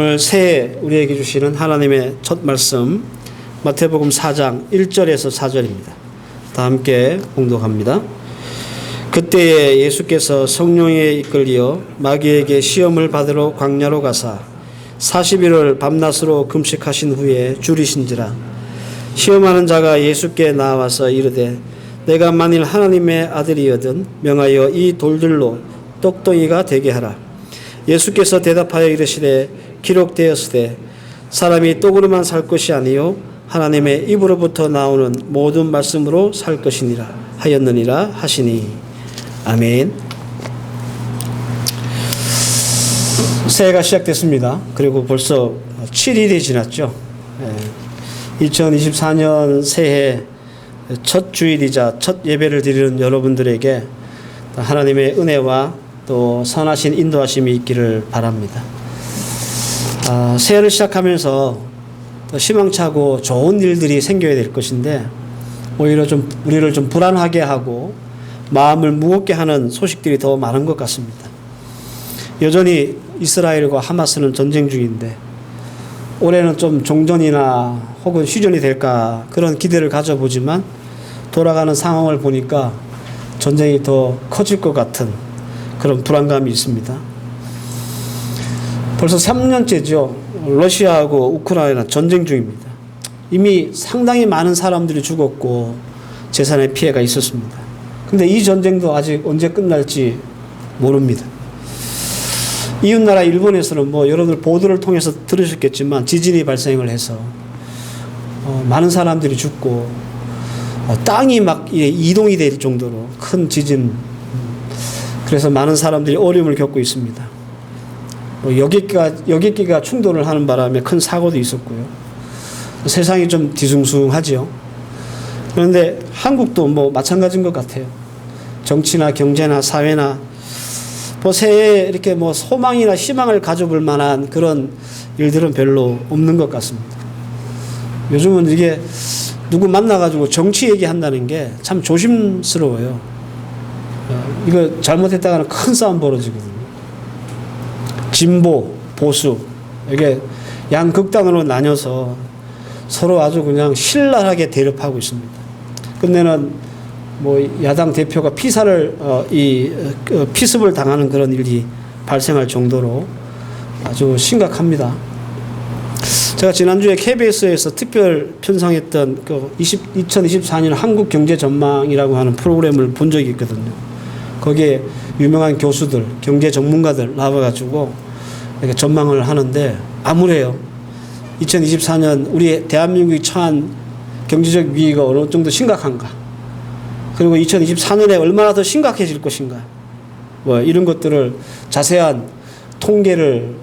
오늘 새해 우리에게 주시는 하나님의 첫 말씀 마태복음 4장 1절에서 4절입니다. 다 함께 봉독합니다. 그때에 예수께서 성령에 이끌려 마귀에게 시험을 받으러 광야로 가사 40일을 밤낮으로 금식하신 후에 줄이신지라. 시험하는 자가 예수께 나와서 이르되 내가 만일 하나님의 아들이거든 명하여 이 돌들로 떡덩이가 되게 하라. 예수께서 대답하여 이르시되 기록되었으되 사람이 떡으로만 살 것이 아니요 하나님의 입으로부터 나오는 모든 말씀으로 살 것이니라 하였느니라 하시니. 아멘. 새해가 시작됐습니다. 그리고 벌써 7일이 지났죠. 2024년 새해 첫 주일이자 첫 예배를 드리는 여러분들에게 하나님의 은혜와 또 선하신 인도하심이 있기를 바랍니다. 새해를 시작하면서 희망차고 좋은 일들이 생겨야 될 것인데 오히려 우리를 좀 불안하게 하고 마음을 무겁게 하는 소식들이 더 많은 것 같습니다. 여전히 이스라엘과 하마스는 전쟁 중인데 올해는 좀 종전이나 혹은 휴전이 될까 그런 기대를 가져보지만 돌아가는 상황을 보니까 전쟁이 더 커질 것 같은 그런 불안감이 있습니다. 벌써 3년째죠. 러시아하고 우크라이나 전쟁 중입니다. 이미 상당히 많은 사람들이 죽었고 재산의 피해가 있었습니다. 근데 이 전쟁도 아직 언제 끝날지 모릅니다. 이웃나라 일본에서는 여러분들 보도를 통해서 들으셨겠지만 지진이 발생을 해서 많은 사람들이 죽고 땅이 막 이동이 될 정도로 큰 지진, 그래서 많은 사람들이 어려움을 겪고 있습니다. 여객기가 충돌을 하는 바람에 큰 사고도 있었고요. 세상이 좀 뒤숭숭하지요. 그런데 한국도 마찬가지인 것 같아요. 정치나 경제나 사회나 새해에 이렇게 소망이나 희망을 가져볼 만한 그런 일들은 별로 없는 것 같습니다. 요즘은 이게 누구 만나가지고 정치 얘기한다는 게 참 조심스러워요. 이거 잘못했다가는 큰 싸움 벌어지거든요. 진보, 보수, 이게 양극단으로 나뉘어서 서로 아주 그냥 신랄하게 대립하고 있습니다. 끝내는 야당 대표가 피습을 당하는 그런 일이 발생할 정도로 아주 심각합니다. 제가 지난주에 KBS에서 특별 편성했던 2024년 한국 경제 전망이라고 하는 프로그램을 본 적이 있거든요. 거기에 유명한 교수들, 경제 전문가들 나와가지고 이렇게 전망을 하는데 암울해요. 2024년 우리 대한민국이 처한 경제적 위기가 어느 정도 심각한가? 그리고 2024년에 얼마나 더 심각해질 것인가? 이런 것들을 자세한 통계를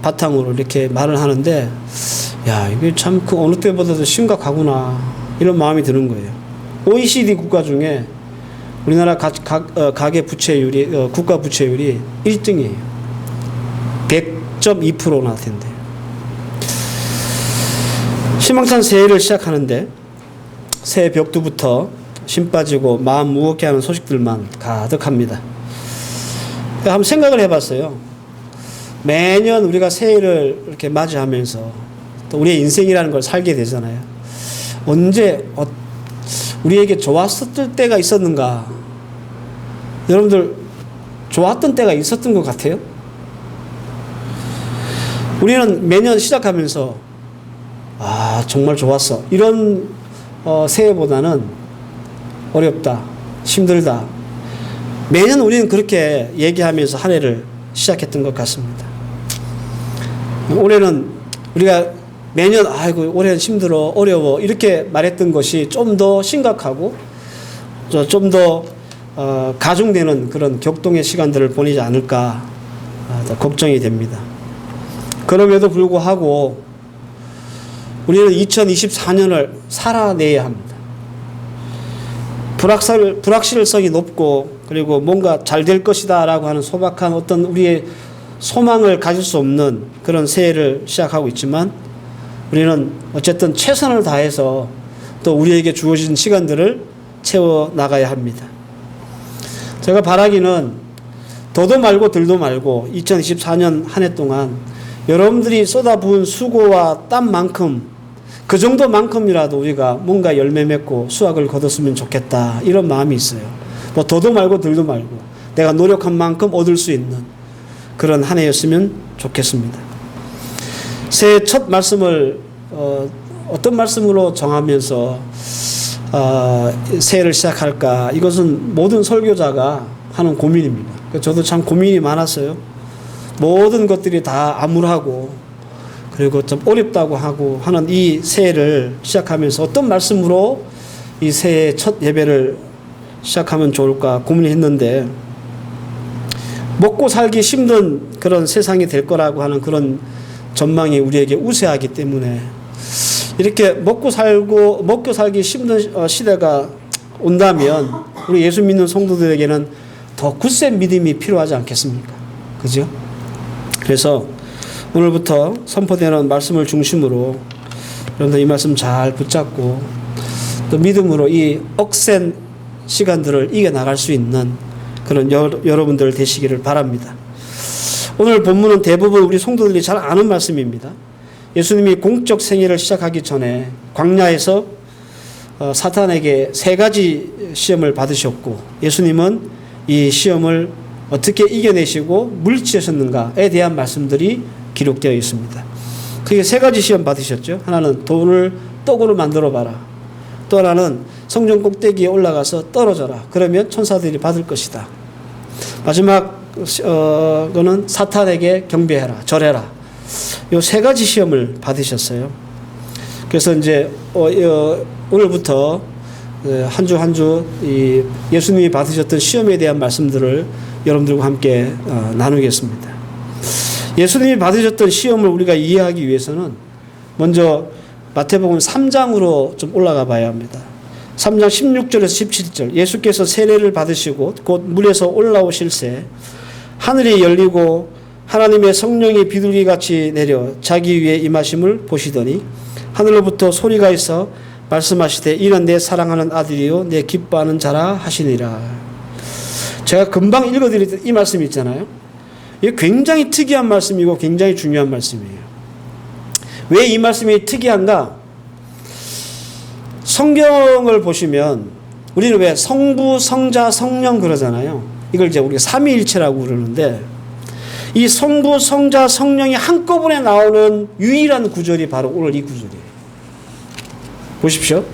바탕으로 이렇게 말을 하는데, 야, 이게 참 어느 때보다도 심각하구나 이런 마음이 드는 거예요. OECD 국가 중에 우리나라 가계 부채율이 국가 부채율이 1등이에요. 100.2%나 된대요. 희망찬 새해를 시작하는데 새해 벽두부터 힘 빠지고 마음 무겁게 하는 소식들만 가득합니다. 한번 생각을 해봤어요. 매년 우리가 새해를 이렇게 맞이하면서 또 우리의 인생이라는 걸 살게 되잖아요. 언제 우리에게 좋았을 때가 있었는가? 여러분들 좋았던 때가 있었던 것 같아요? 우리는 매년 시작하면서 정말 좋았어 이런 새해보다는 어렵다, 힘들다, 매년 우리는 그렇게 얘기하면서 한 해를 시작했던 것 같습니다. 올해는 우리가 매년 올해는 힘들어, 어려워 이렇게 말했던 것이 좀 더 심각하고 좀 더 가중되는 그런 격동의 시간들을 보내지 않을까 더 걱정이 됩니다. 그럼에도 불구하고 우리는 2024년을 살아내야 합니다. 불확실성이 높고 그리고 뭔가 잘 될 것이다 라고 하는 소박한 어떤 우리의 소망을 가질 수 없는 그런 새해를 시작하고 있지만 우리는 어쨌든 최선을 다해서 또 우리에게 주어진 시간들을 채워 나가야 합니다. 제가 바라기는 더도 말고 덜도 말고 2024년 한 해 동안 여러분들이 쏟아부은 수고와 땀만큼 그 정도만큼이라도 우리가 뭔가 열매 맺고 수확을 거뒀으면 좋겠다 이런 마음이 있어요. 뭐 더도 말고 덜도 말고 내가 노력한 만큼 얻을 수 있는 그런 한 해였으면 좋겠습니다. 새해 첫 말씀을 어떤 말씀으로 정하면서 새해를 시작할까, 이것은 모든 설교자가 하는 고민입니다. 저도 참 고민이 많았어요. 모든 것들이 다 암울하고 그리고 좀 어렵다고 하고 하는 이 새해를 시작하면서 어떤 말씀으로 이 새해 첫 예배를 시작하면 좋을까 고민했는데, 먹고 살기 힘든 그런 세상이 될 거라고 하는 그런 전망이 우리에게 우세하기 때문에 이렇게 먹고 살기 힘든 시대가 온다면 우리 예수 믿는 성도들에게는 더 굳센 믿음이 필요하지 않겠습니까? 그죠? 그래서 오늘부터 선포되는 말씀을 중심으로 여러분들 이 말씀 잘 붙잡고 또 믿음으로 이 억센 시간들을 이겨나갈 수 있는 그런 여러분들 되시기를 바랍니다. 오늘 본문은 대부분 우리 성도들이 잘 아는 말씀입니다. 예수님이 공적 생애를 시작하기 전에 광야에서 사탄에게 3가지 시험을 받으셨고 예수님은 이 시험을 어떻게 이겨내시고 물리치셨는가에 대한 말씀들이 기록되어 있습니다. 그게 3가지 시험 받으셨죠. 하나는 돈을 떡으로 만들어 봐라. 또 하나는 성전 꼭대기에 올라가서 떨어져라. 그러면 천사들이 받을 것이다. 마지막 거는 사탄에게 경배해라, 절해라. 요 3가지 시험을 받으셨어요. 그래서 이제 오늘부터 한 주 한 주 이 예수님이 받으셨던 시험에 대한 말씀들을 여러분들과 함께 나누겠습니다. 예수님이 받으셨던 시험을 우리가 이해하기 위해서는 먼저 마태복음 3장으로 좀 올라가 봐야 합니다. 3장 16절에서 17절, 예수께서 세례를 받으시고 곧 물에서 올라오실새 하늘이 열리고 하나님의 성령이 비둘기같이 내려 자기 위에 임하심을 보시더니 하늘로부터 소리가 있어 말씀하시되 이는 내 사랑하는 아들이요 내 기뻐하는 자라 하시니라. 제가 금방 읽어드렸던 이 말씀이 있잖아요. 이게 굉장히 특이한 말씀이고 굉장히 중요한 말씀이에요. 왜 이 말씀이 특이한가? 성경을 보시면 우리는 왜 성부, 성자, 성령 그러잖아요. 이걸 이제 우리가 삼위일체라고 그러는데 이 성부, 성자, 성령이 한꺼번에 나오는 유일한 구절이 바로 오늘 이 구절이에요. 보십시오.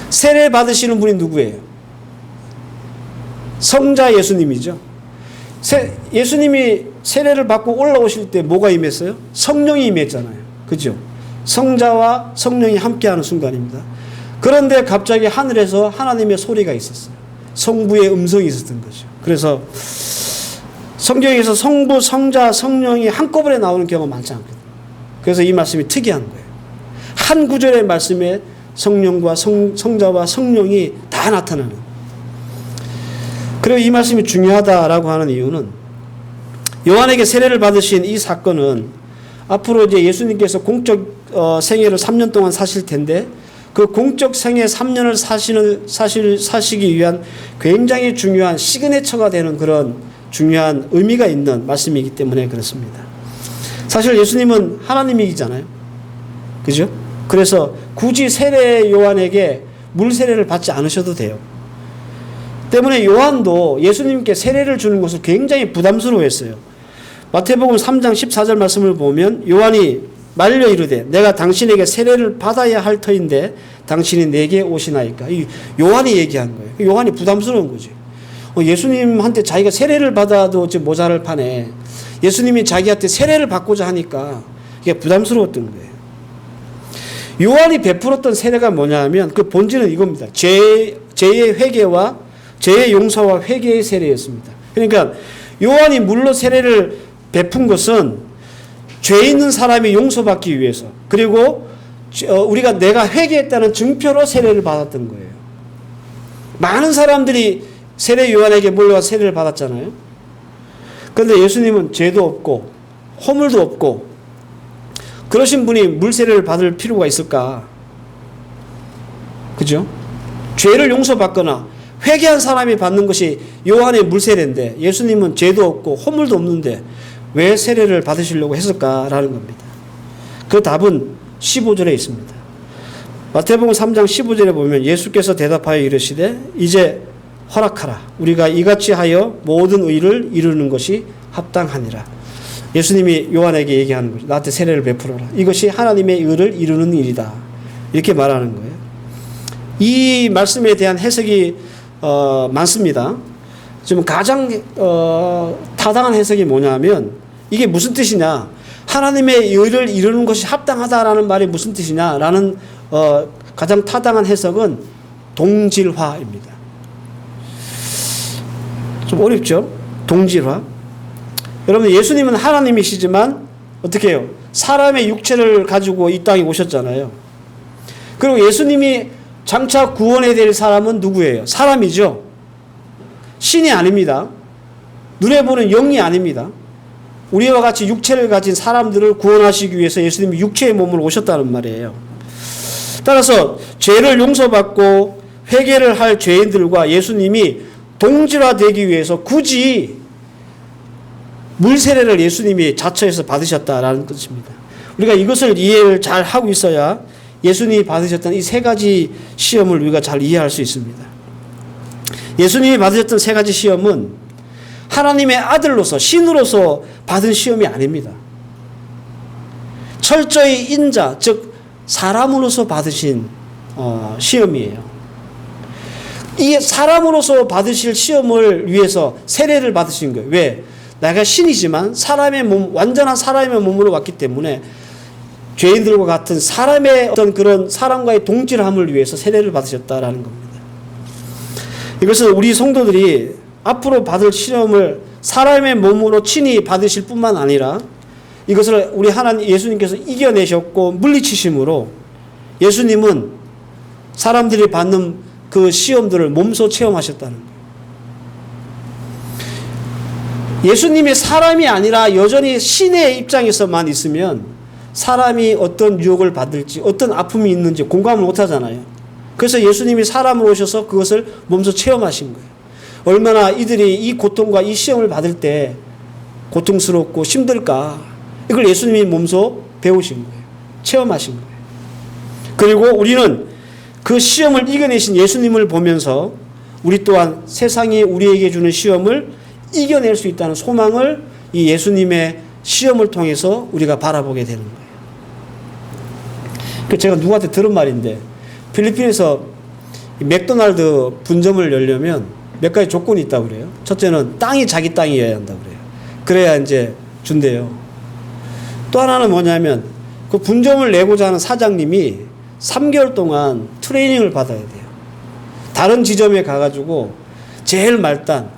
세례 받으시는 분이 누구예요? 성자 예수님이죠. 예수님이 세례를 받고 올라오실 때 뭐가 임했어요? 성령이 임했잖아요. 그죠? 성자와 성령이 함께하는 순간입니다. 그런데 갑자기 하늘에서 하나님의 소리가 있었어요. 성부의 음성이 있었던 거죠. 그래서 성경에서 성부, 성자, 성령이 한꺼번에 나오는 경우가 많지 않거든요. 그래서 이 말씀이 특이한 거예요. 한 구절의 말씀에 성령과 성자와 성령이 다 나타나는. 그리고 이 말씀이 중요하다라고 하는 이유는 요한에게 세례를 받으신 이 사건은 앞으로 이제 예수님께서 공적 생애를 3년 동안 사실 텐데 그 공적 생애 3년을 사시기 위한 굉장히 중요한 시그네처가 되는 그런 중요한 의미가 있는 말씀이기 때문에 그렇습니다. 사실 예수님은 하나님이잖아요. 그죠? 그래서 굳이 세례 요한에게 물 세례를 받지 않으셔도 돼요. 때문에 요한도 예수님께 세례를 주는 것을 굉장히 부담스러워했어요. 마태복음 3장 14절 말씀을 보면 요한이 말려 이르되 내가 당신에게 세례를 받아야 할 터인데 당신이 내게 오시나이까. 이 요한이 얘기한 거예요. 요한이 부담스러운 거지. 예수님한테 자기가 세례를 받아도 모자랄 판에 예수님이 자기한테 세례를 받고자 하니까 이게 부담스러웠던 거예요. 요한이 베풀었던 세례가 뭐냐 하면 그 본질은 이겁니다. 죄의 회개와 죄의 용서와 회개의 세례였습니다. 그러니까 요한이 물로 세례를 베푼 것은 죄 있는 사람이 용서받기 위해서 그리고 우리가 내가 회개했다는 증표로 세례를 받았던 거예요. 많은 사람들이 세례 요한에게 몰려와 세례를 받았잖아요. 그런데 예수님은 죄도 없고 허물도 없고 그러신 분이 물 세례를 받을 필요가 있을까? 그죠? 죄를 용서받거나 회개한 사람이 받는 것이 요한의 물 세례인데 예수님은 죄도 없고 허물도 없는데 왜 세례를 받으시려고 했을까라는 겁니다. 그 답은 15절에 있습니다. 마태복음 3장 15절에 보면 예수께서 대답하여 이르시되 이제 허락하라. 우리가 이같이 하여 모든 의를 이루는 것이 합당하니라. 예수님이 요한에게 얘기하는 거죠. 나한테 세례를 베풀어라. 이것이 하나님의 의를 이루는 일이다. 이렇게 말하는 거예요. 이 말씀에 대한 해석이 많습니다. 지금 가장 타당한 해석이 뭐냐면 이게 무슨 뜻이냐. 하나님의 의를 이루는 것이 합당하다라는 말이 무슨 뜻이냐라는 가장 타당한 해석은 동질화입니다. 좀 어렵죠? 동질화. 여러분 예수님은 하나님이시지만 어떻게 해요? 사람의 육체를 가지고 이 땅에 오셨잖아요. 그리고 예수님이 장차 구원해야 될 사람은 누구예요? 사람이죠. 신이 아닙니다. 눈에 보는 영이 아닙니다. 우리와 같이 육체를 가진 사람들을 구원하시기 위해서 예수님이 육체의 몸으로 오셨다는 말이에요. 따라서 죄를 용서받고 회개를 할 죄인들과 예수님이 동질화되기 위해서 굳이 물세례를 예수님이 자처해서 받으셨다라는 뜻입니다. 우리가 이것을 이해를 잘 하고 있어야 예수님이 받으셨던 이 세 가지 시험을 우리가 잘 이해할 수 있습니다. 예수님이 받으셨던 세 가지 시험은 하나님의 아들로서 신으로서 받은 시험이 아닙니다. 철저히 인자 즉 사람으로서 받으신 시험이에요. 이 사람으로서 받으실 시험을 위해서 세례를 받으신 거예요. 왜? 내가 신이지만 사람의 몸, 완전한 사람의 몸으로 왔기 때문에 죄인들과 같은 사람의 어떤 그런 사람과의 동질함을 위해서 세례를 받으셨다라는 겁니다. 이것은 우리 성도들이 앞으로 받을 시험을 사람의 몸으로 친히 받으실 뿐만 아니라 이것을 우리 하나님 예수님께서 이겨내셨고 물리치심으로 예수님은 사람들이 받는 그 시험들을 몸소 체험하셨다는 거예요. 예수님이 사람이 아니라 여전히 신의 입장에서만 있으면 사람이 어떤 유혹을 받을지 어떤 아픔이 있는지 공감을 못하잖아요. 그래서 예수님이 사람으로 오셔서 그것을 몸소 체험하신 거예요. 얼마나 이들이 이 고통과 이 시험을 받을 때 고통스럽고 힘들까 이걸 예수님이 몸소 배우신 거예요. 체험하신 거예요. 그리고 우리는 그 시험을 이겨내신 예수님을 보면서 우리 또한 세상이 우리에게 주는 시험을 이겨낼 수 있다는 소망을 이 예수님의 시험을 통해서 우리가 바라보게 되는 거예요. 제가 누구한테 들은 말인데 필리핀에서 맥도날드 분점을 열려면 몇 가지 조건이 있다고 그래요. 첫째는 땅이 자기 땅이어야 한다고 그래요. 그래야 이제 준대요. 또 하나는 뭐냐면 그 분점을 내고자 하는 사장님이 3개월 동안 트레이닝을 받아야 돼요. 다른 지점에 가가지고 제일 말단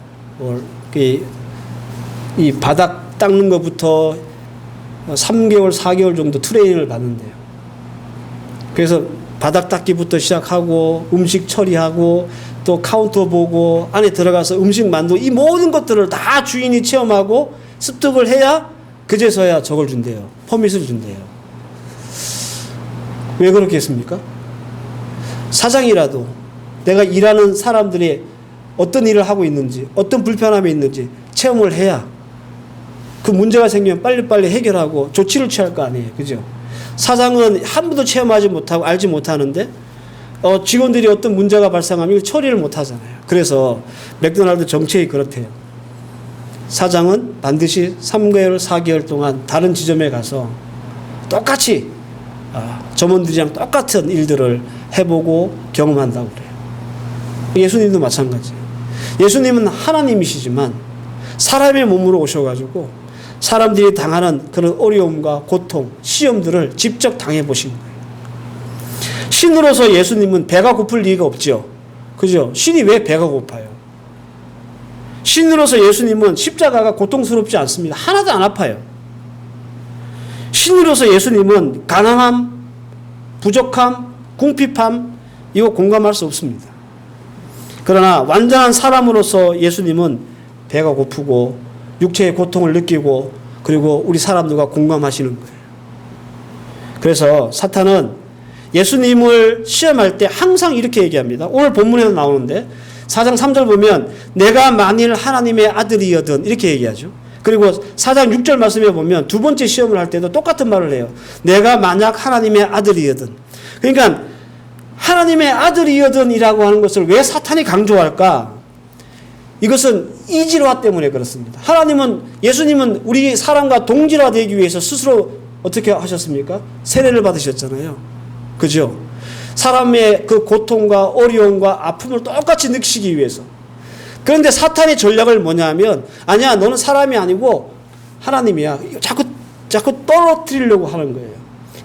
이 바닥 닦는 것부터 3개월, 4개월 정도 트레이닝을 받는데요. 그래서 바닥 닦기부터 시작하고 음식 처리하고 또 카운터 보고 안에 들어가서 음식 만들고 이 모든 것들을 다 주인이 체험하고 습득을 해야 그제서야 저걸 준대요. 퍼밋을 준대요. 왜 그렇게 했습니까? 사장이라도 내가 일하는 사람들이 어떤 일을 하고 있는지 어떤 불편함이 있는지 체험을 해야 그 문제가 생기면 빨리빨리 해결하고 조치를 취할 거 아니에요. 그죠? 사장은 한 번도 체험하지 못하고 알지 못하는데 직원들이 어떤 문제가 발생하면 이걸 처리를 못하잖아요. 그래서 맥도날드 정책이 그렇대요. 사장은 반드시 3개월, 4개월 동안 다른 지점에 가서 똑같이 점원들이랑 똑같은 일들을 해보고 경험한다고 그래요. 예수님도 마찬가지예요. 예수님은 하나님이시지만 사람의 몸으로 오셔가지고 사람들이 당하는 그런 어려움과 고통, 시험들을 직접 당해보신 거예요. 신으로서 예수님은 배가 고플 리가 없죠. 그죠? 신이 왜 배가 고파요? 신으로서 예수님은 십자가가 고통스럽지 않습니다. 하나도 안 아파요. 신으로서 예수님은 가난함, 부족함, 궁핍함 이거 공감할 수 없습니다. 그러나 완전한 사람으로서 예수님은 배가 고프고 육체의 고통을 느끼고 그리고 우리 사람들과 공감하시는 거예요. 그래서 사탄은 예수님을 시험할 때 항상 이렇게 얘기합니다. 오늘 본문에도 나오는데 4장 3절 보면 내가 만일 하나님의 아들이여든 이렇게 얘기하죠. 그리고 4장 6절 말씀에 보면 두 번째 시험을 할 때도 똑같은 말을 해요. 내가 만약 하나님의 아들이거든. 그러니까 하나님의 아들이거든이라고 하는 것을 왜 사탄이 강조할까? 이것은 이질화 때문에 그렇습니다. 예수님은 우리 사람과 동질화되기 위해서 스스로 어떻게 하셨습니까? 세례를 받으셨잖아요. 그죠? 사람의 그 고통과 어려움과 아픔을 똑같이 느끼시기 위해서. 그런데 사탄의 전략을 뭐냐면, 아니야, 너는 사람이 아니고 하나님이야. 자꾸 떨어뜨리려고 하는 거예요.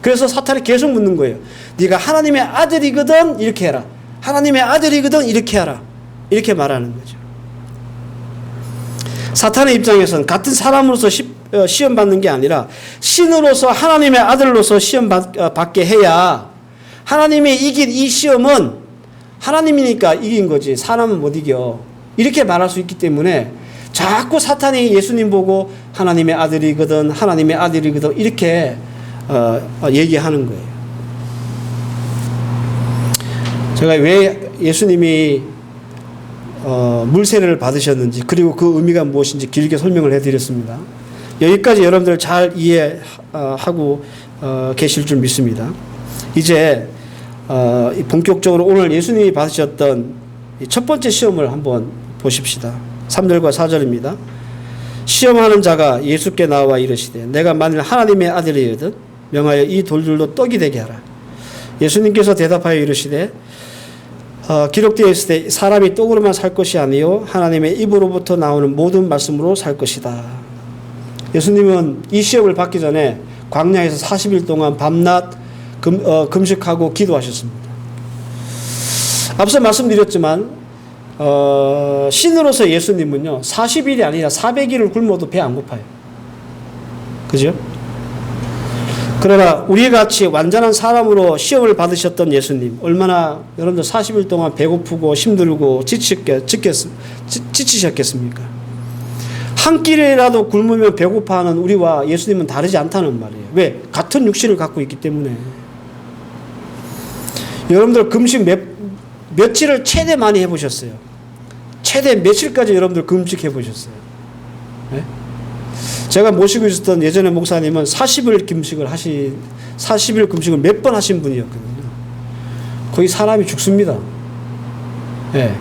그래서 사탄이 계속 묻는 거예요. 네가 하나님의 아들이거든 이렇게 해라. 하나님의 아들이거든 이렇게 하라. 이렇게 말하는 거죠. 사탄의 입장에서는 같은 사람으로서 시험 받는 게 아니라 신으로서 하나님의 아들로서 시험 받게 해야, 하나님이 이긴 이 시험은 하나님이니까 이긴 거지 사람은 못 이겨. 이렇게 말할 수 있기 때문에 자꾸 사탄이 예수님 보고 하나님의 아들이거든 하나님의 아들이거든 이렇게 얘기하는 거예요. 제가 왜 예수님이 물세례를 받으셨는지, 그리고 그 의미가 무엇인지 길게 설명을 해드렸습니다. 여기까지 여러분들 잘 이해하고 계실 줄 믿습니다. 이제 본격적으로 오늘 예수님이 받으셨던 첫 번째 시험을 한번 보십시다. 3절과 4절입니다. 시험하는 자가 예수께 나와 이르시되 내가 만일 하나님의 아들이거든 명하여 이 돌들도 떡이 되게 하라. 예수님께서 대답하여 이르시되 기록되어 있을 때 사람이 떡으로만 살 것이 아니요 하나님의 입으로부터 나오는 모든 말씀으로 살 것이다. 예수님은 이 시험을 받기 전에 광야에서 40일 동안 밤낮 금식하고 기도하셨습니다. 앞서 말씀드렸지만 신으로서 예수님은요 40일이 아니라 400일을 굶어도 배 안 고파요. 그죠? 그러나 우리같이 완전한 사람으로 시험을 받으셨던 예수님, 얼마나 여러분들 40일 동안 배고프고 힘들고 지치셨겠습니까? 한 끼라도 굶으면 배고파하는 우리와 예수님은 다르지 않다는 말이에요. 왜? 같은 육신을 갖고 있기 때문에. 여러분들 금식 며칠을 최대 많이 해보셨어요? 최대 며칠까지 여러분들 금식해 보셨어요? 네? 제가 모시고 있었던 예전에 목사님은 40일 금식을 몇 번 하신 분이었거든요. 거의 사람이 죽습니다. 네.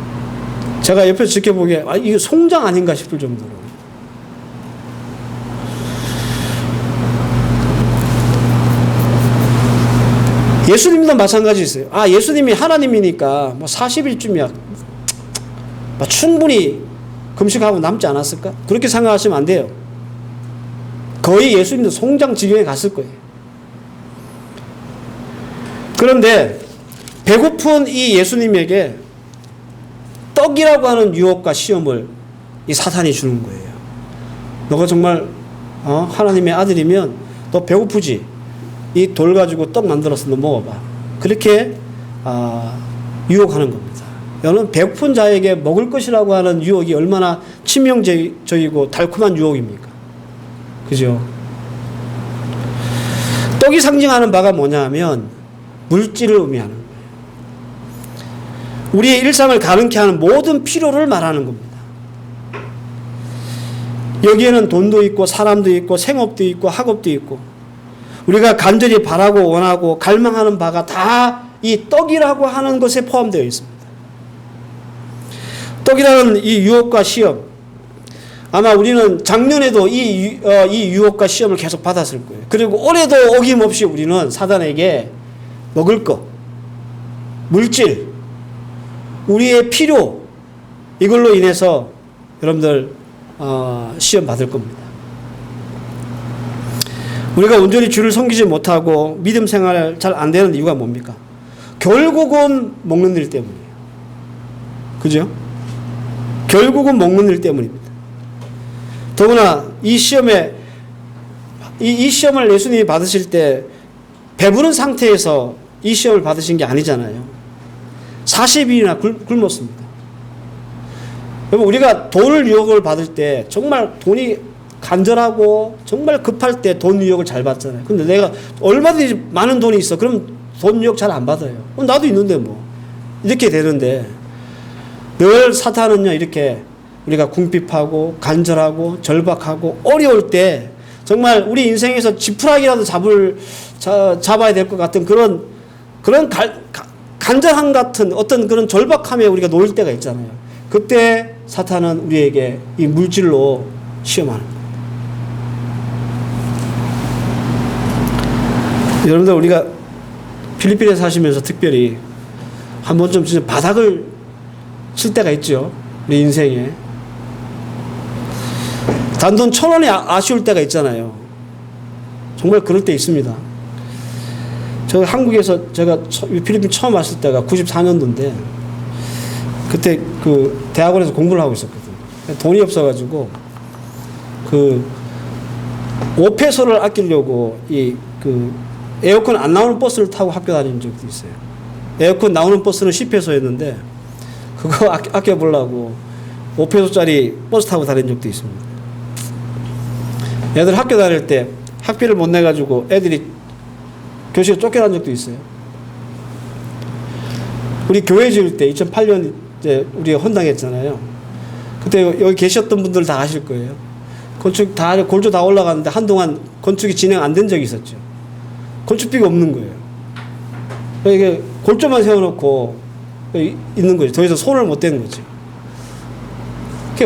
제가 옆에서 지켜보기에 이거 송장 아닌가 싶을 정도로. 예수님도 마찬가지였어요. 예수님이 하나님이니까 40일쯤이야. 충분히 금식하고 남지 않았을까? 그렇게 생각하시면 안 돼요. 거의 예수님도 송장 지경에 갔을 거예요. 그런데 배고픈 이 예수님에게 떡이라고 하는 유혹과 시험을 이 사탄이 주는 거예요. 너가 정말 하나님의 아들이면 너 배고프지? 이 돌 가지고 떡 만들어서 너 먹어봐. 그렇게 유혹하는 겁니다. 여러분, 배고픈 자에게 먹을 것이라고 하는 유혹이 얼마나 치명적이고 달콤한 유혹입니까? 그죠? 떡이 상징하는 바가 뭐냐 하면 물질을 의미하는 거예요. 우리의 일상을 가능케 하는 모든 필요를 말하는 겁니다. 여기에는 돈도 있고 사람도 있고 생업도 있고 학업도 있고 우리가 간절히 바라고 원하고 갈망하는 바가 다 이 떡이라고 하는 것에 포함되어 있습니다. 떡이라는 이 유혹과 시험, 아마 우리는 작년에도 이 유혹과 시험을 계속 받았을 거예요. 그리고 올해도 어김없이 우리는 사단에게 먹을 것, 물질, 우리의 필요, 이걸로 인해서 여러분들 시험 받을 겁니다. 우리가 온전히 주를 섬기지 못하고 믿음 생활 잘 안 되는 이유가 뭡니까? 결국은 먹는 일 때문이에요. 그죠? 결국은 먹는 일 때문입니다. 더구나 이 시험을 예수님이 받으실 때 배부른 상태에서 이 시험을 받으신 게 아니잖아요. 40일이나 굶었습니다. 여러분, 우리가 돈 유혹을 받을 때 정말 돈이 간절하고 정말 급할 때 돈 유혹을 잘 받잖아요. 근데 내가 얼마든지 많은 돈이 있어. 그럼 돈 유혹 잘 안 받아요. 나도 있는데 뭐. 이렇게 되는데 늘 사탄은요, 이렇게 우리가 궁핍하고 간절하고 절박하고 어려울 때 정말 우리 인생에서 지푸라기라도 잡아야 될 것 같은 그런 간절함 같은 어떤 그런 절박함에 우리가 놓일 때가 있잖아요. 그때 사탄은 우리에게 이 물질로 시험하는 거예요. 여러분들, 우리가 필리핀에 사시면서 특별히 한 번쯤 진짜 바닥을 칠 때가 있죠. 우리 인생에. 단돈 1,000원이 아쉬울 때가 있잖아요. 정말 그럴 때 있습니다. 저 한국에서 제가 필리핀 처음 왔을 때가 94년도인데 그때 그 대학원에서 공부를 하고 있었거든요. 돈이 없어가지고 그 5페소를 아끼려고 그 에어컨 안 나오는 버스를 타고 학교 다닌 적도 있어요. 에어컨 나오는 버스는 10페소였는데 그거 아껴보려고 5페소짜리 버스 타고 다닌 적도 있습니다. 애들 학교 다닐 때 학비를 못 내가지고 애들이 교실에 쫓겨난 적도 있어요. 우리 교회 지을 때 2008년 이제 우리가 헌당했잖아요. 그때 여기 계셨던 분들 다 아실 거예요. 건축 다 골조 다 올라갔는데 한동안 건축이 진행 안 된 적이 있었죠. 건축비가 없는 거예요. 이게 골조만 세워놓고 있는 거죠. 더 이상 손을 못 대는 거죠.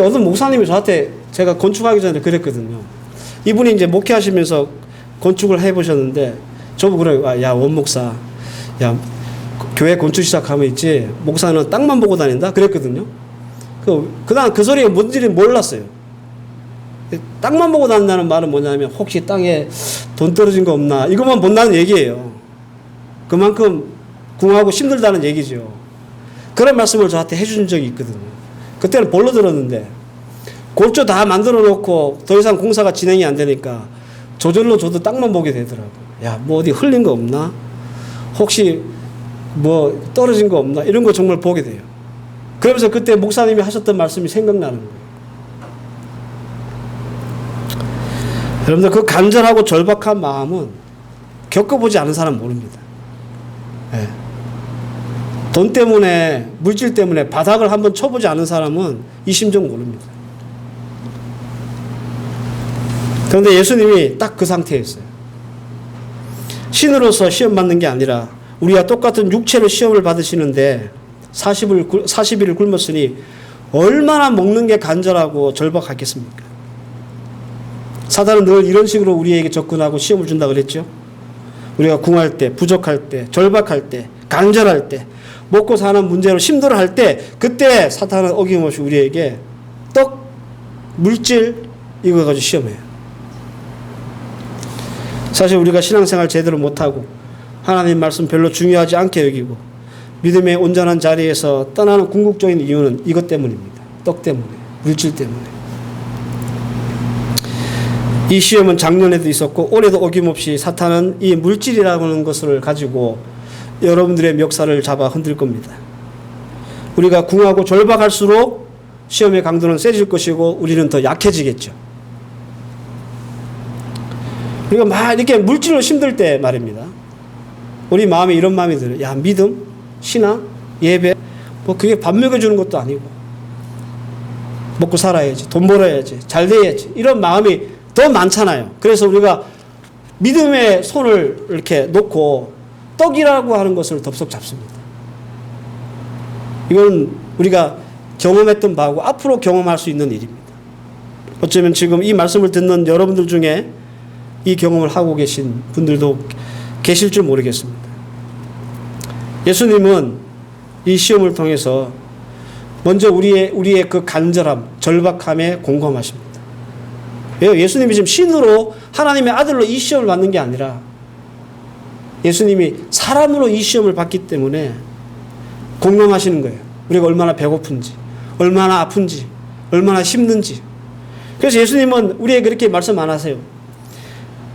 어떤 목사님이 저한테 제가 건축하기 전에 그랬거든요. 이분이 이제 목회하시면서 건축을 해보셨는데 저보고 그래요. 야, 원 목사, 야, 교회 건축 시작하면 있지 목사는 땅만 보고 다닌다 그랬거든요. 그다음 그 소리가 뭔지는 몰랐어요. 땅만 보고 다닌다는 말은 뭐냐면 혹시 땅에 돈 떨어진 거 없나 이것만 본다는 얘기예요. 그만큼 궁하고 힘들다는 얘기죠. 그런 말씀을 저한테 해준 적이 있거든요. 그때는 볼로 들었는데 골조 다 만들어 놓고 더 이상 공사가 진행이 안 되니까 저절로 저도 땅만 보게 되더라고요. 야, 뭐 어디 흘린 거 없나? 혹시 뭐 떨어진 거 없나? 이런 거 정말 보게 돼요. 그러면서 그때 목사님이 하셨던 말씀이 생각나는 거예요. 여러분들, 그 간절하고 절박한 마음은 겪어보지 않은 사람 모릅니다. 네. 돈 때문에, 물질 때문에 바닥을 한번 쳐보지 않은 사람은 이 심정 모릅니다. 그런데 예수님이 딱 그 상태였어요. 신으로서 시험 받는 게 아니라 우리가 똑같은 육체로 시험을 받으시는데 40일을 굶었으니 얼마나 먹는 게 간절하고 절박하겠습니까? 사단은 늘 이런 식으로 우리에게 접근하고 시험을 준다 그랬죠. 우리가 궁할 때, 부족할 때, 절박할 때, 간절할 때, 먹고 사는 문제로 힘들어할 때 그때 사탄은 어김없이 우리에게 떡, 물질 이거 가지고 시험해요. 사실 우리가 신앙생활 제대로 못하고 하나님 말씀 별로 중요하지 않게 여기고 믿음의 온전한 자리에서 떠나는 궁극적인 이유는 이것 때문입니다. 떡 때문에, 물질 때문에. 이 시험은 작년에도 있었고 올해도 어김없이 사탄은 이 물질이라는 것을 가지고 여러분들의 멱살을 잡아 흔들 겁니다. 우리가 궁하고 절박할수록 시험의 강도는 세질 것이고 우리는 더 약해지겠죠. 우리가 막 이렇게 물질로 힘들 때 말입니다. 우리 마음에 이런 마음이 들어요. 야, 믿음, 신앙, 예배, 뭐 그게 밥 먹여주는 것도 아니고 먹고 살아야지, 돈 벌어야지, 잘 돼야지 이런 마음이 더 많잖아요. 그래서 우리가 믿음의 손을 이렇게 놓고 떡이라고 하는 것을 덥석 잡습니다. 이건 우리가 경험했던 바고 앞으로 경험할 수 있는 일입니다. 어쩌면 지금 이 말씀을 듣는 여러분들 중에 이 경험을 하고 계신 분들도 계실 줄 모르겠습니다. 예수님은 이 시험을 통해서 먼저 우리의 그 간절함, 절박함에 공감하십니다. 왜요? 예수님이 지금 신으로 하나님의 아들로 이 시험을 받는 게 아니라 예수님이 사람으로 이 시험을 받기 때문에 공감하시는 거예요. 우리가 얼마나 배고픈지, 얼마나 아픈지, 얼마나 힘든지. 그래서 예수님은 우리에게 그렇게 말씀 안 하세요.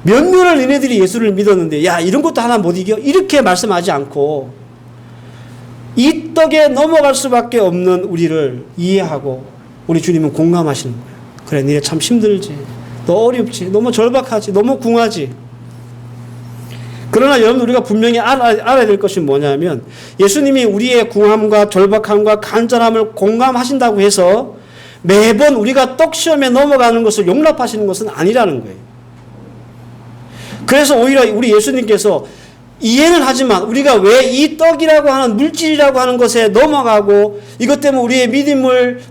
몇 년을 니네들이 예수를 믿었는데 야, 이런 것도 하나 못 이겨? 이렇게 말씀하지 않고 이 떡에 넘어갈 수밖에 없는 우리를 이해하고 우리 주님은 공감하시는 거예요. 그래, 니네 참 힘들지, 너 어렵지, 너무 절박하지, 너무 궁하지. 그러나 여러분, 우리가 분명히 알아야 될 것이 뭐냐면 예수님이 우리의 궁함과 절박함과 간절함을 공감하신다고 해서 매번 우리가 떡 시험에 넘어가는 것을 용납하시는 것은 아니라는 거예요. 그래서 오히려 우리 예수님께서 이해는 하지만 우리가 왜 이 떡이라고 하는 물질이라고 하는 것에 넘어가고 이것 때문에 우리의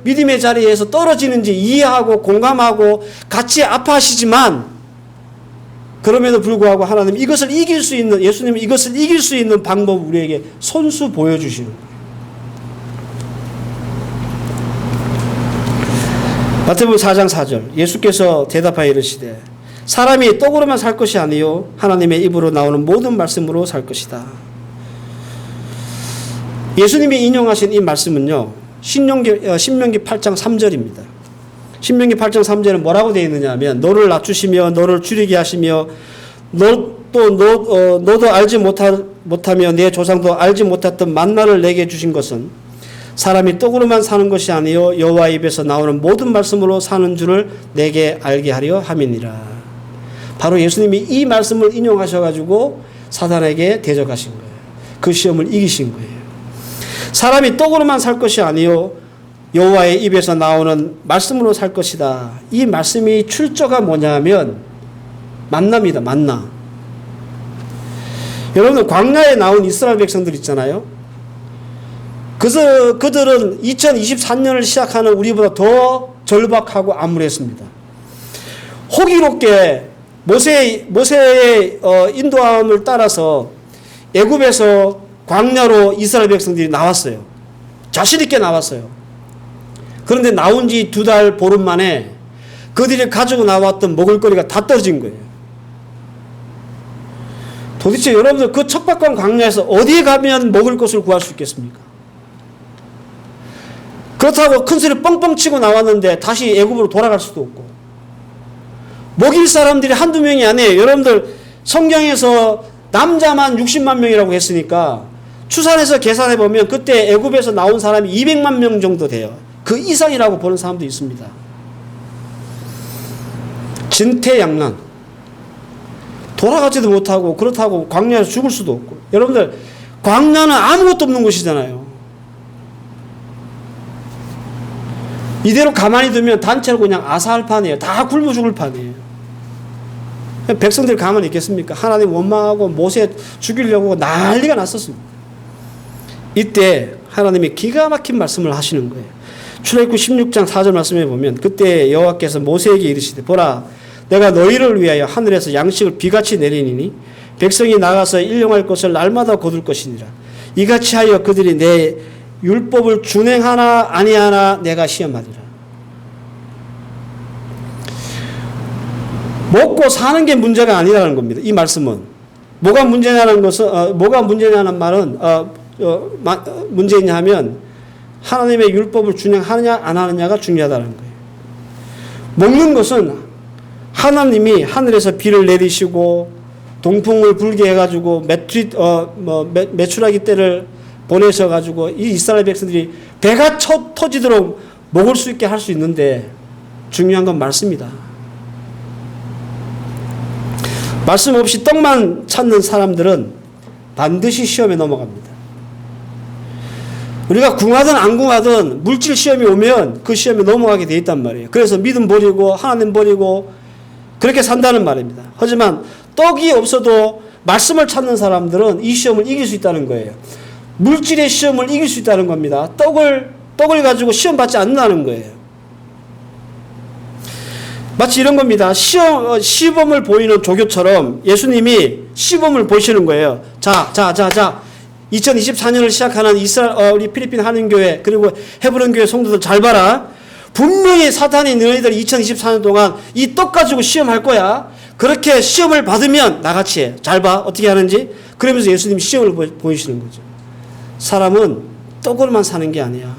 믿음의 자리에서 떨어지는지 이해하고 공감하고 같이 아파하시지만 그럼에도 불구하고 하나님 이것을 이길 수 있는 예수님은 이것을 이길 수 있는 방법을 우리에게 손수 보여주시는 거예요. 마태복음 4장 4절 예수께서 대답하여 이르시되 사람이 떡으로만 살 것이 아니요 하나님의 입으로 나오는 모든 말씀으로 살 것이다. 예수님이 인용하신 이 말씀은요 신명기 8장 3절입니다. 신명기 8장 3절은 뭐라고 되어 있느냐 하면 너를 낮추시며 너를 줄이게 하시며 너도 알지 못하며 내 조상도 알지 못했던 만나를 내게 주신 것은 사람이 떡으로만 사는 것이 아니요 여호와 입에서 나오는 모든 말씀으로 사는 줄을 내게 알게 하려 함이니라. 바로 예수님이 이 말씀을 인용하셔가지고 사단에게 대적하신 거예요. 그 시험을 이기신 거예요. 사람이 떡으로만 살 것이 아니요 여호와의 입에서 나오는 말씀으로 살 것이다. 이 말씀이 출처가 뭐냐면 만나입니다. 만나. 여러분 광야에 나온 이스라엘 백성들 있잖아요. 그들은 2023년을 시작하는 우리보다 더 절박하고 암울했습니다. 호기롭게 모세의 인도함을 따라서 애굽에서 광야로 이스라엘 백성들이 나왔어요. 자신 있게 나왔어요. 그런데 나온 지 2달 보름 만에 그들이 가지고 나왔던 먹을거리가 다 떨어진 거예요. 도대체 여러분들 그 척박한 광야에서 어디에 가면 먹을 것을 구할 수 있겠습니까? 그렇다고 큰 소리 뻥뻥 치고 나왔는데 다시 애굽으로 돌아갈 수도 없고 먹일 사람들이 한두 명이 아니에요. 여러분들 성경에서 남자만 60만 명이라고 했으니까 추산해서 계산해 보면 그때 애굽에서 나온 사람이 200만 명 정도 돼요. 그 이상이라고 보는 사람도 있습니다. 진퇴양난. 돌아가지도 못하고 그렇다고 광야에서 죽을 수도 없고. 여러분들 광야는 아무것도 없는 곳이잖아요. 이대로 가만히 두면 단체로 그냥 아사할 판이에요. 다 굶어 죽을 판이에요. 백성들이 가만히 있겠습니까? 하나님 원망하고 모세 죽이려고 난리가 났었습니다. 이때 하나님이 기가 막힌 말씀을 하시는 거예요. 출애굽기 16장 4절 말씀해 보면 그때 여호와께서 모세에게 이르시되 보라 내가 너희를 위하여 하늘에서 양식을 비같이 내리니 백성이 나가서 일용할 것을 날마다 거둘 것이니라. 이같이 하여 그들이 내 율법을 준행하나 아니하나 내가 시험하리라. 먹고 사는 게 문제가 아니라는 겁니다. 이 말씀은 뭐가 문제냐는 것은 뭐가 문제냐는 말은 문제냐 하면 하나님의 율법을 준행하느냐 안 하느냐가 중요하다는 거예요. 먹는 것은 하나님이 하늘에서 비를 내리시고 동풍을 불게 해가지고 메추라기 때를 보내셔가지고 이 이스라엘 백성들이 배가 터지도록 먹을 수 있게 할 수 있는데 중요한 건 말씀이다. 말씀 없이 떡만 찾는 사람들은 반드시 시험에 넘어갑니다. 우리가 궁하든 안 궁하든 물질 시험이 오면 그 시험에 넘어가게 돼 있단 말이에요. 그래서 믿음 버리고 하나님 버리고 그렇게 산다는 말입니다. 하지만 떡이 없어도 말씀을 찾는 사람들은 이 시험을 이길 수 있다는 거예요. 물질의 시험을 이길 수 있다는 겁니다. 떡을 가지고 시험 받지 않는다는 거예요. 마치 이런 겁니다. 시범을 보이는 조교처럼 예수님이 시범을 보시는 거예요. 자. 2024년을 시작하는 우리 필리핀 한인교회 그리고 헤브론 교회 성도들 잘 봐라. 분명히 사탄이 너희들 2024년 동안 이 떡 가지고 시험할 거야. 그렇게 시험을 받으면 나같이 해. 잘 봐. 어떻게 하는지. 그러면서 예수님이 시험을 보이시는 거죠. 사람은 떡으로만 사는 게 아니야.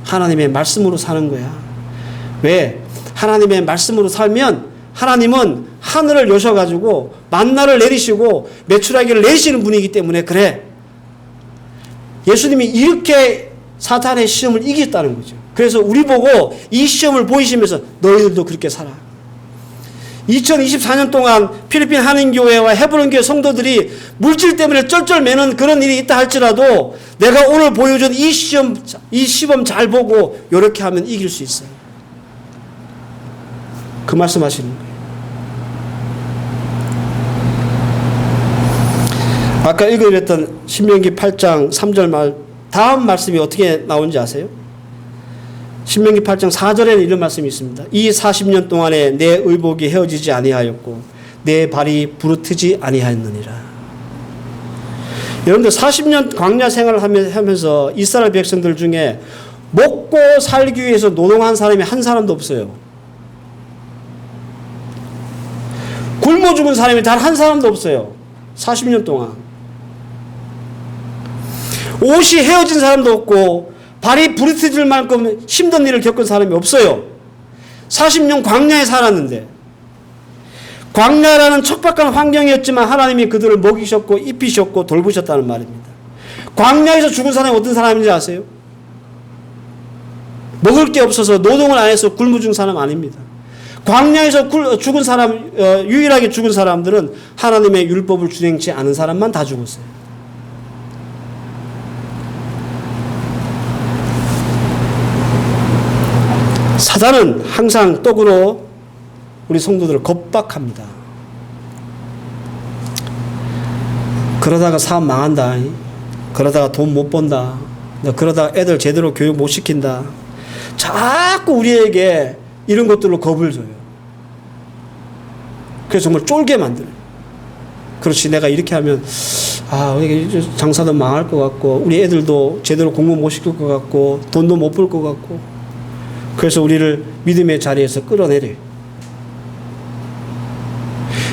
하나님의 말씀으로 사는 거야. 왜? 하나님의 말씀으로 살면 하나님은 하늘을 여셔가지고 만나를 내리시고 메추라기를 내리시는 분이기 때문에 그래. 예수님이 이렇게 사탄의 시험을 이겼다는 거죠. 그래서 우리 보고 이 시험을 보이시면서 너희들도 그렇게 살아. 2024년 동안 필리핀 한인교회와 헤브론교회 성도들이 물질 때문에 쩔쩔매는 그런 일이 있다 할지라도 내가 오늘 보여준 이 시험, 이 시범 잘 보고 이렇게 하면 이길 수 있어요. 그 말씀하시는 거예요. 아까 읽어드렸던 신명기 8장 3절 다음 말씀이 어떻게 나오는지 아세요? 신명기 8장 4절에는 이런 말씀이 있습니다. 이 40년 동안에 내 의복이 헤어지지 아니하였고 내 발이 부르트지 아니하였느니라. 여러분들 40년 광야 생활을 하면서 이스라엘 백성들 중에 먹고 살기 위해서 노동한 사람이 한 사람도 없어요. 굶어 죽은 사람이 단 한 사람도 없어요. 40년 동안. 옷이 헤어진 사람도 없고 발이 부르트질 만큼 힘든 일을 겪은 사람이 없어요. 40년 광야에 살았는데, 광야라는 척박한 환경이었지만 하나님이 그들을 먹이셨고 입히셨고 돌보셨다는 말입니다. 광야에서 죽은 사람이 어떤 사람인지 아세요? 먹을 게 없어서 노동을 안 해서 굶어 죽은 사람 아닙니다. 광야에서 죽은 사람, 유일하게 죽은 사람들은 하나님의 율법을 준행치 않은 사람만 다 죽었어요. 사단은 항상 떡으로 우리 성도들을 겁박합니다. 그러다가 사업 망한다. 그러다가 돈 못 번다. 그러다가 애들 제대로 교육 못 시킨다. 자꾸 우리에게 이런 것들로 겁을 줘요. 그래서 정말 쫄게 만들어요. 그렇지, 내가 이렇게 하면 장사도 망할 것 같고 우리 애들도 제대로 공부 못 시킬 것 같고 돈도 못 벌 것 같고, 그래서 우리를 믿음의 자리에서 끌어내려요.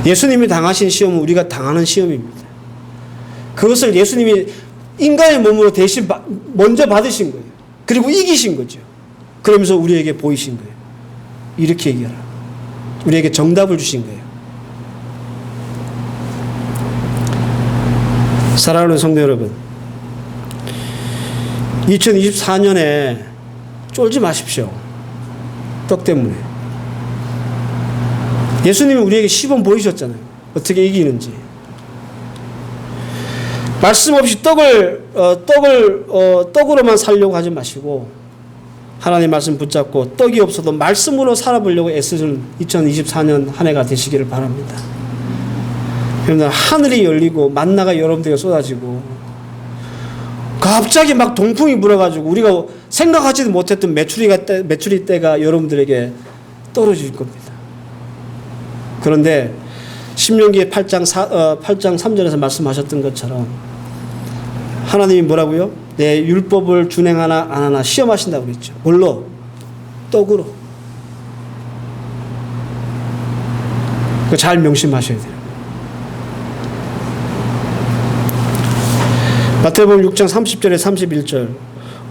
예수님이 당하신 시험은 우리가 당하는 시험입니다. 그것을 예수님이 인간의 몸으로 대신 먼저 받으신 거예요. 그리고 이기신 거죠. 그러면서 우리에게 보이신 거예요. 이렇게 얘기하라. 우리에게 정답을 주신 거예요. 사랑하는 성도 여러분, 2024년에 쫄지 마십시오. 떡 때문에. 예수님이 우리에게 시범 보이셨잖아요. 어떻게 이기는지. 말씀 없이 떡으로만 살려고 하지 마시고 하나님 말씀 붙잡고 떡이 없어도 말씀으로 살아보려고 애쓰는 2024년 한 해가 되시기를 바랍니다. 여러분들, 하늘이 열리고 만나가 여러분들에게 쏟아지고 갑자기 막 동풍이 불어가지고 우리가 생각하지도 못했던 메추리 때가 여러분들에게 떨어질 겁니다. 그런데 신명기 8장 3절에서 말씀하셨던 것처럼 하나님이 뭐라고요? 내 율법을 준행하나 안 하나 시험하신다고 그랬죠. 뭘로? 떡으로. 그거 잘 명심하셔야 돼요. 마태복음 6장 30절에 31절.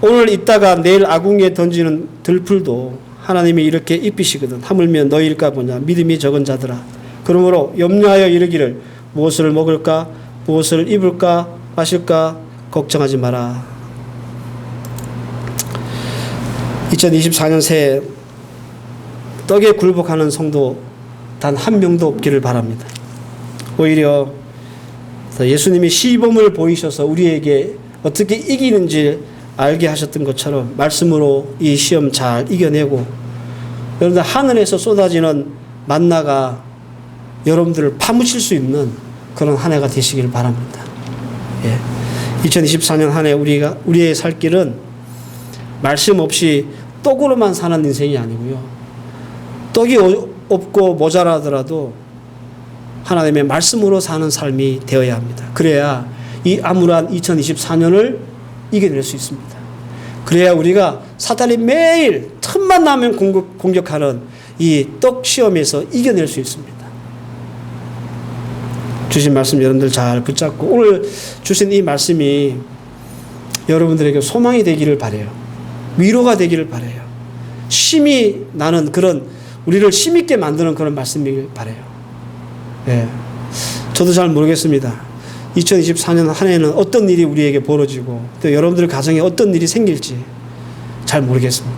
오늘 있다가 내일 아궁이에 던지는 들풀도 하나님이 이렇게 입히시거든. 하물며 너희일까 보냐. 믿음이 적은 자들아. 그러므로 염려하여 이르기를 무엇을 먹을까, 무엇을 입을까, 마실까 걱정하지 마라. 2024년 새해 떡에 굴복하는 성도 단 한 명도 없기를 바랍니다. 오히려 예수님이 시범을 보이셔서 우리에게 어떻게 이기는지 알게 하셨던 것처럼 말씀으로 이 시험 잘 이겨내고, 여러분들 하늘에서 쏟아지는 만나가 여러분들을 파묻힐 수 있는 그런 한 해가 되시길 바랍니다. 2024년 한 해 우리의 살 길은 말씀 없이 떡으로만 사는 인생이 아니고요. 떡이 없고 모자라더라도 하나님의 말씀으로 사는 삶이 되어야 합니다. 그래야 이 암울한 2024년을 이겨낼 수 있습니다. 그래야 우리가 사탄이 매일 틈만 나면 공격하는 이 떡 시험에서 이겨낼 수 있습니다. 주신 말씀 여러분들 잘 붙잡고 오늘 주신 이 말씀이 여러분들에게 소망이 되기를 바라요. 위로가 되기를 바라요. 힘이 나는 그런, 우리를 힘있게 만드는 그런 말씀이길 바라요. 저도 잘 모르겠습니다. 2024년 한 해는 어떤 일이 우리에게 벌어지고 또 여러분들 가정에 어떤 일이 생길지 잘 모르겠습니다.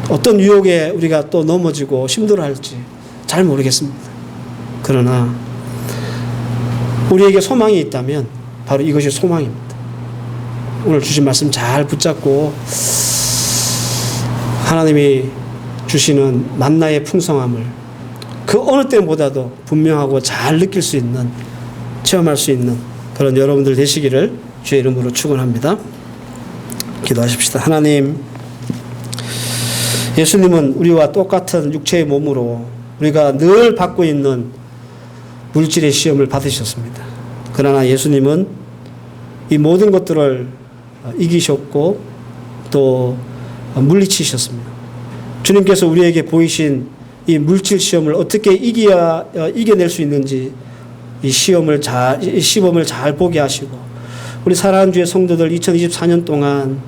어떤 유혹에 우리가 또 넘어지고 힘들어할지 잘 모르겠습니다. 그러나 우리에게 소망이 있다면 바로 이것이 소망입니다. 오늘 주신 말씀 잘 붙잡고 하나님이 주시는 만나의 풍성함을 그 어느 때보다도 분명하고 잘 느낄 수 있는, 체험할 수 있는 그런 여러분들 되시기를 주의 이름으로 축원합니다. 기도하십시다. 하나님, 예수님은 우리와 똑같은 육체의 몸으로 우리가 늘 받고 있는 물질의 시험을 받으셨습니다. 그러나 예수님은 이 모든 것들을 이기셨고 또 물리치셨습니다. 주님께서 우리에게 보이신 이 물질 시험을 어떻게 이겨낼 수 있는지 이 시범을 잘 보게 하시고, 우리 사랑하는 주의 성도들 2024년 동안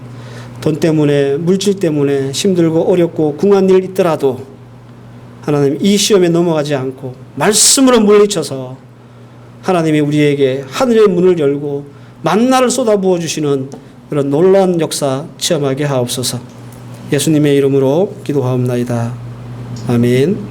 돈 때문에, 물질 때문에 힘들고 어렵고 궁한 일 있더라도 하나님 이 시험에 넘어가지 않고 말씀으로 물리쳐서 하나님이 우리에게 하늘의 문을 열고 만나를 쏟아부어 주시는 그런 놀라운 역사 체험하게 하옵소서. 예수님의 이름으로 기도하옵나이다. 아멘.